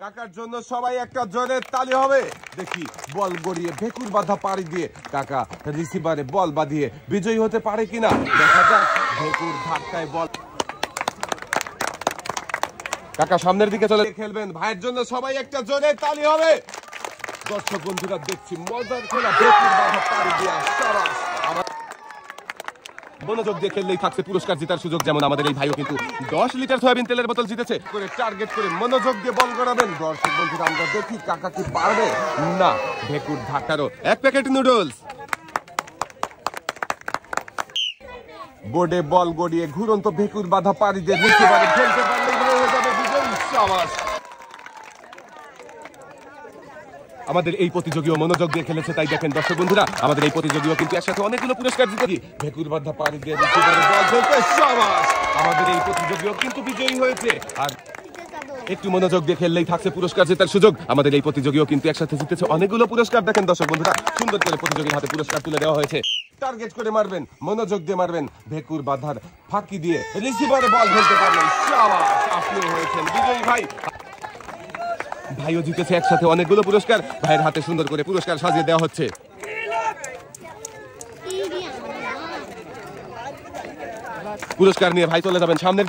কাকার জন্য সবাই একটা জোরে তালি হবে। দেখি বল গড়িয়ে ভেকুর বাঁধা পাড়ি দিয়ে কাকা রিসিভারে বল বাঁধিয়ে বিজয়ী হতে পারে কিনা দেখা যাক। ভেকুর ধাক্কায় বল, কাকা সামনের দিকে চলে খেলবেন। ভাইয়ের জন্য সবাই একটা জোরে তালি হবে। দর্শক বন্ধুরা দেখছি মজার খেলা, ভেকুর বাঁধা পাড়ি দিয়ে সাবাস। মনোযোগ দিয়ে খেললেই থাকছে পুরস্কার জেতার সুযোগ। যেমন আমাদের এই ভাইও কিন্তু 10 লিটার সয়াবিন তেলের বোতল জিতেছে। করে টার্গেট করে মনোযোগ দিয়ে বল করাবেন। দর্শক বন্ধুরা আমরা দেখি কাকা কি পারবে না। ভেকুর ধাক্কারও 1 প্যাকেট নুডলস। বোর্ডে বল গড়িয়ে ঘুরন্ত ভেকুর বাঁধা পাড়ি দিয়ে রিসিভারে খেলতে পারলেই হয়ে যাবে বিজয়ী। সাবাস। আমাদের এই প্রতিযোগীও মনোযোগ দিয়ে খেলেছে, তাই দেখেন দর্শক বন্ধুরা আমাদের এই প্রতিযোগীও কিন্তু একসাথে অনেকগুলো পুরস্কার জিতেছি। ভেকুর বাঁধা পাড়ি দিয়ে রিসিভারে বল খেলতে সাবাস। আমাদের এই প্রতিযোগীও কিন্তু বিজয়ী হয়েছে। আর একটু মনোযোগ দিয়ে খেললেই থাকছে পুরস্কার জেতার সুযোগ। আমাদের এই প্রতিযোগীও কিন্তু একসাথে জিতেছে অনেকগুলো পুরস্কার। দেখেন দর্শক বন্ধুরা সুন্দর করে প্রতিযোগীর হাতে পুরস্কার তুলে দেওয়া হয়েছে। টার্গেট করে মারবেন, মনোযোগ দিয়ে মারবেন। ভেকুর বাঁধার ফাঁকি দিয়ে রিসিভারে বল খেলতে পারবেন। সাবাস, আপনিও হয়েছেন বিজয়ী ভাই। ভাইও জিতেছে একসাথে অনেকগুলো পুরস্কার। ভাইয়ের হাতে সুন্দর করে পুরস্কার সাজিয়ে দেওয়া হচ্ছে। পুরস্কার নিয়ে ভাই চলে যাবেন সামনের